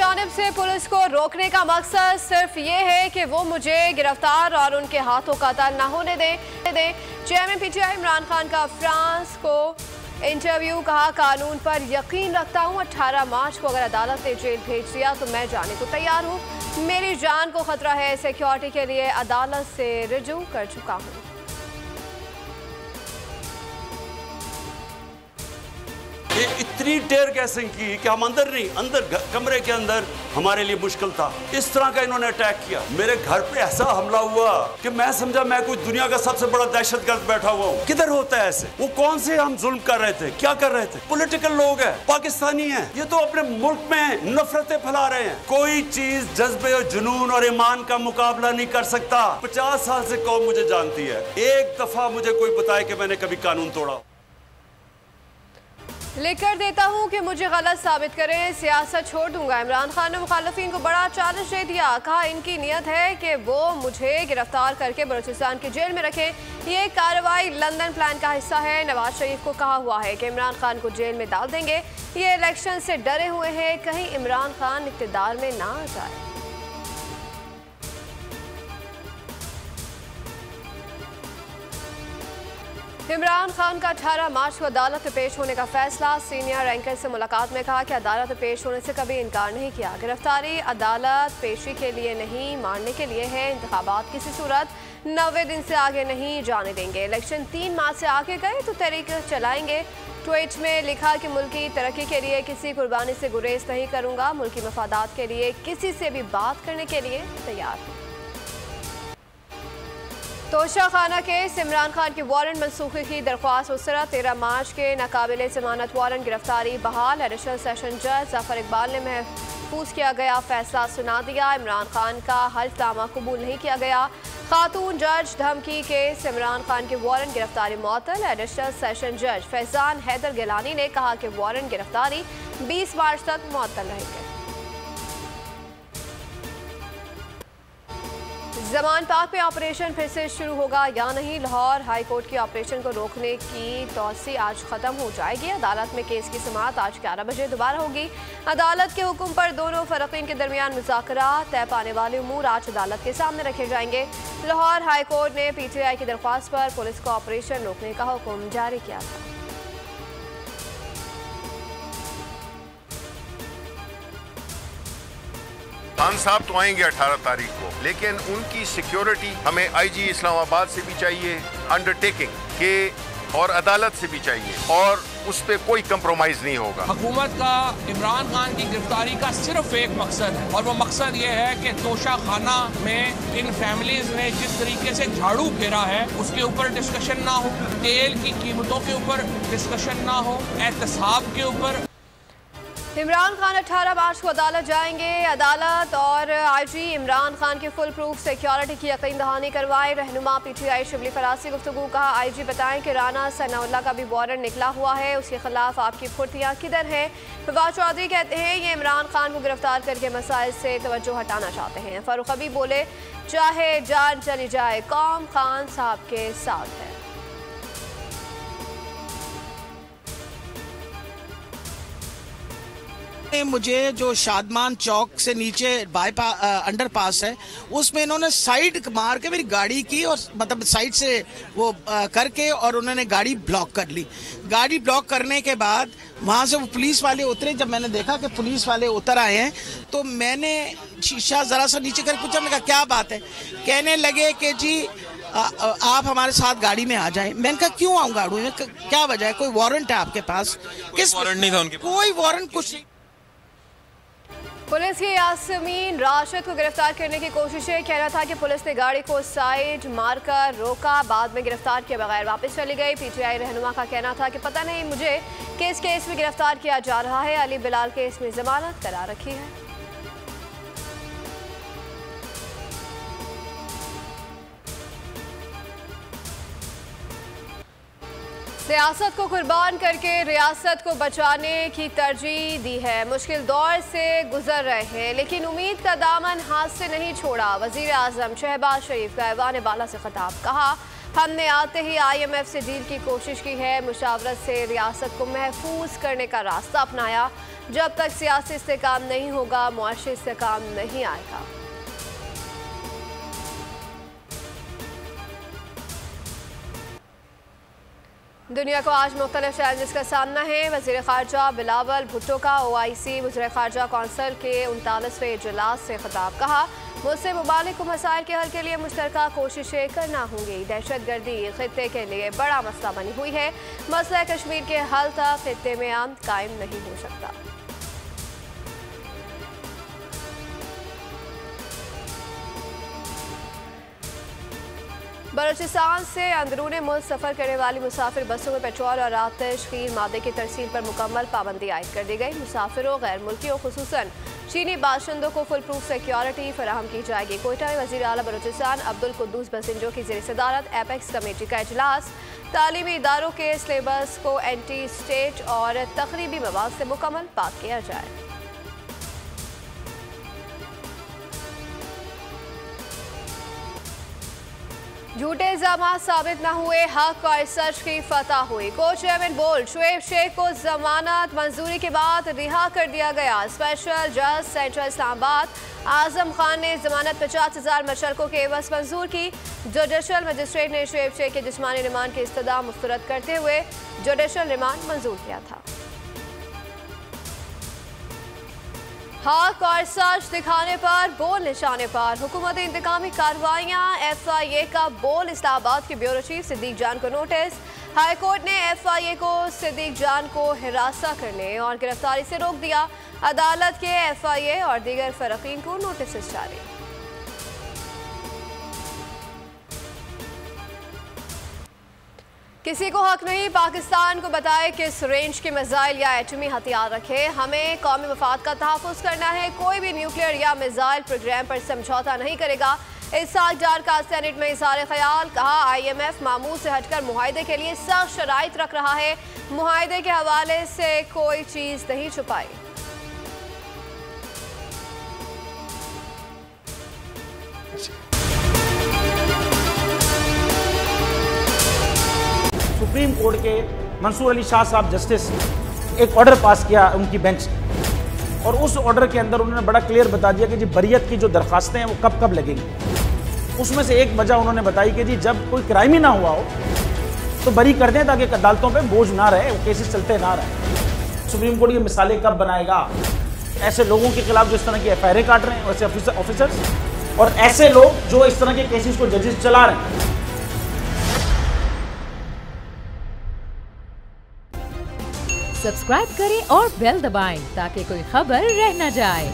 जानिब से पुलिस को रोकने का मकसद सिर्फ ये है कि वो मुझे गिरफ्तार और उनके हाथों कत्ल न होने दें। चेयरमैन पीटीआई इमरान खान का फ्रांस को इंटरव्यू, कहा कानून पर यकीन रखता हूँ। 18 मार्च को अगर अदालत ने जेल भेज दिया तो मैं जाने को तैयार हूँ। मेरी जान को खतरा है, सिक्योरिटी के लिए अदालत से रुजू कर चुका हूँ। ये इतनी टेयर गैसिंग की कि हम अंदर कमरे के अंदर हमारे लिए मुश्किल था। इस तरह का इन्होंने अटैक किया। मेरे घर पे ऐसा हमला हुआ कि मैं समझा मैं कोई दुनिया का सबसे बड़ा दहशतगर्द बैठा हुआ हूँ। किधर होता है ऐसे? वो कौन से हम जुल्म कर रहे थे, क्या कर रहे थे? पॉलिटिकल लोग हैं, पाकिस्तानी हैं, ये तो अपने मुल्क में नफरतें फैला रहे हैं। कोई चीज जज्बे और जुनून और ईमान का मुकाबला नहीं कर सकता। 50 साल से कौम मुझे जानती है, एक दफा मुझे कोई बताए कि मैंने कभी कानून तोड़ा। लिख कर देता हूँ कि मुझे गलत साबित करें, सियासत छोड़ दूंगा। इमरान खान ने मुखालफिन को बड़ा चैलेंज दे दिया। कहा इनकी नीयत है कि वो मुझे गिरफ्तार करके बलूचिस्तान की जेल में रखें। ये कार्रवाई लंदन प्लान का हिस्सा है। नवाज शरीफ को कहा हुआ है कि इमरान खान को जेल में डाल देंगे। ये इलेक्शन से डरे हुए हैं, कहीं इमरान खान इक़्तिदार में ना आ जाए। इमरान खान का 18 मार्च को अदालत में पेश होने का फैसला। सीनियर रैंकर से मुलाकात में कहा कि अदालत में पेश होने से कभी इनकार नहीं किया। गिरफ्तारी अदालत पेशी के लिए नहीं, मारने के लिए है। इंतखाबात किसी सूरत 90 दिन से आगे नहीं जाने देंगे। इलेक्शन 3 माह से आगे गए तो तहरीक चलाएंगे। ट्वीट में लिखा कि मुल्क की तरक्की के लिए किसी कुर्बानी से गुरेज नहीं करूंगा। मुल्की मफादात के लिए किसी से भी बात करने के लिए तैयार हूँ। तोशा खाना केस, इमरान खान की वारंट मनसूखी की दरख्वास्त मुस्तरद। 13 मार्च के नाकाबिले जमानत वारंट गिरफ्तारी बहाल। एडिशनल सेशन जज जफर इकबाल ने महफूज किया गया फैसला सुना दिया। इमरान खान का हल्फनामा कबूल नहीं किया गया। खातून जज धमकी केस, इमरान खान के वारंट गिरफ्तारी मुअत्तल। एडिशनल सेशन जज फैजान हैदर गिलानी ने कहा कि वारंट गिरफ्तारी 20 मार्च तक मुअत्तल रहेंगे। जमान पाक में ऑपरेशन फिर से शुरू होगा या नहीं? लाहौर हाई कोर्ट की ऑपरेशन को रोकने की तौसी आज खत्म हो जाएगी। अदालत में केस की समाअत आज 11 बजे दोबारा होगी। अदालत के हुक्म पर दोनों फरीकीन के दरमियान मुज़ाकरात, तय पाने वाले उमूर आज अदालत के सामने रखे जाएंगे। लाहौर हाई कोर्ट ने पीटीआई की दरख्वास्त पर पुलिस को ऑपरेशन रोकने का हुक्म जारी किया था। खान साहब तो आएंगे 18 तारीख को, लेकिन उनकी सिक्योरिटी हमें आईजी इस्लामाबाद से भी चाहिए, अंडरटेकिंग के और अदालत से भी चाहिए, और उस पर कोई कंप्रोमाइज नहीं होगा। हुकूमत का इमरान खान की गिरफ्तारी का सिर्फ एक मकसद है, और वो मकसद ये है कि तोशा खाना में इन फैमिलीज ने जिस तरीके से झाड़ू फेरा है उसके ऊपर डिस्कशन ना हो, तेल की कीमतों के ऊपर डिस्कशन ना हो, एहतसाब के ऊपर। इमरान खान 18 मार्च को अदालत जाएंगे। अदालत और आईजी इमरान खान की फुल प्रूफ सिक्योरिटी की यकीन दहानी करवाए। रहनुमा पीटीआई शिबली फरासी गुफ्तगू, कहा आईजी बताएं कि राना सनाउल्लाह का भी वारंट निकला हुआ है, उसके खिलाफ आपकी फुर्तियाँ किधर हैं? फवाद चौधरी कहते हैं ये इमरान खान को गिरफ्तार करके मसाइल से तवज्जो हटाना चाहते हैं। फारूक हबीब बोले चाहे जान चली जाए कौम खान साहब के साथ है। मुझे जो शादमान चौक से नीचे अंडरपास है उसमें इन्होंने साइड मार के मेरी गाड़ी की, और मतलब साइड से वो करके और उन्होंने गाड़ी ब्लॉक कर ली। गाड़ी ब्लॉक करने के बाद वहाँ से वो पुलिस वाले उतरे। जब मैंने देखा कि पुलिस वाले उतर आए हैं तो मैंने शीशा ज़रा सा नीचे कर पूछा, मैंने कहा क्या बात है? कहने लगे कि जी आप हमारे साथ गाड़ी में आ जाएं। मैंने कहा क्यों आऊँ गाड़ी में, क्या वजह है? कोई वारंट है आपके पास? किस वारंट नहीं था उनके? कोई वारंट कुछ नहीं। पुलिस की यास्मीन राशिद को गिरफ्तार करने की कोशिशें, कहना था कि पुलिस ने गाड़ी को साइड मारकर रोका, बाद में गिरफ्तार किए बगैर वापस चली गई। पीटीआई रहनुमा का कहना था कि पता नहीं मुझे किस केस में गिरफ्तार किया जा रहा है। अली बिलाल केस में जमानत करा रखी है। सियासत को कुर्बान करके रियासत को बचाने की तरजीह दी है। मुश्किल दौर से गुजर रहे हैं लेकिन उम्मीद का दामन हाथ से नहीं छोड़ा। वजीर आजम शहबाज शरीफ का ऐवान बाला से खिताब, कहा हमने आते ही IMF से डील की कोशिश की है, मुशावरत से रियासत को महफूज करने का रास्ता अपनाया। जब तक सियासी इस्तेहकाम नहीं होगा, मुआशी इस्तेहकाम नहीं आएगा। दुनिया को आज मुख्तलिफ चैलेंजेस का सामना है। वज़ीर ख़ारजा बिलावल भुट्टो का OIC वज़ीर ख़ारजा कौंसिल के 39वें इजलास से खिताब। कहा, मुस्लिम ममालिक को मसाइल के हल के लिए मुश्तरका कोशिशें करना होंगी। दहशत गर्दी खित्ते के लिए बड़ा मसला बनी हुई है। मसला कश्मीर के हल तक खित्ते में अमन कायम नहीं हो सकता। बलूचिस्तान से अंदरूनी मुल्क सफ़र करने वाली मुसाफिर बसों में पेट्रोल और आतिशगीर मादे की तरसील पर मुकम्मल पाबंदी आयद कर दी गई। मुसाफिरों, गैर मुल्कियों, खुसूसन चीनी बाशिंदों को फुल प्रूफ सिक्योरिटी फराहम की जाएगी। कोयटा में वज़ीर आला बलूचिस्तान अब्दुल कुद्दूस बसिंजो की ज़ेर सदारत एपेक्स कमेटी का इजलास। तालीमी इदारों के सिलेबस को एंटी स्टेट और तकरीबी मवाद से मुकम्मल पाक किया जाए। झूठे इल्जामात साबित न हुए, हक और सच की फतह हुई। को चेयरमैन बोर्ड शुएब शेख को जमानत मंजूरी के बाद रिहा कर दिया गया। स्पेशल जज सेंट्रल इस्लामाबाद आजम खान ने जमानत 50,000 मशरकों के एवज मंजूर की। जुडिशल मजिस्ट्रेट ने शुएब शेख के जिस्मानी रिमांड की इस्तदा मुस्तरद करते हुए जुडिशल रिमांड मंजूर किया था। हक और सच दिखाने पर, बोल निशाने पर हुकूमती इंतकामी कार्रवाइयां। FIA का बोल इस्लामाबाद के ब्यूरो चीफ सिद्दीक जान को नोटिस। हाईकोर्ट ने FIA को सिद्दीक जान को हिरासा करने और गिरफ्तारी से रोक दिया। अदालत के FIA और दीगर फरकीन को नोटिस जारी। किसी को हक नहीं पाकिस्तान को बताए किस रेंज के मिसाइल या एटमी हथियार रखे। हमें कौमी मफाद का तहफ़्फ़ुज़ करना है। कोई भी न्यूक्लियर या मिसाइल प्रोग्राम पर समझौता नहीं करेगा। इसहाक डार का सेनेट में इज़हार ख्याल। कहा, IMF मामूल से हटकर मुआहदे के लिए सख्त शराइत रख रहा है। मुआहदे के हवाले से कोई चीज़ नहीं छुपाई। सुप्रीम कोर्ट के मंसूर अली शाह साहब जस्टिस एक ऑर्डर पास किया उनकी बेंच ने, और उस ऑर्डर के अंदर उन्होंने बड़ा क्लियर बता दिया कि जी बरियत की जो दरखास्तें हैं वो कब कब लगेंगी। उसमें से एक वजह उन्होंने बताई कि जी जब कोई क्राइम ही ना हुआ हो तो बरी कर दें ताकि अदालतों पे बोझ ना रहे, वो केसेस चलते ना रहे। सुप्रीम कोर्ट ये मिसालें कब बनाएगा? ऐसे लोगों के खिलाफ जो इस तरह की FIR काट रहे हैं, वैसे ऑफिसर्स, और ऐसे लोग जो इस तरह के केसेस को जजेस चला रहे हैं। सब्सक्राइब करें और बेल दबाएं ताकि कोई खबर रह न जाए।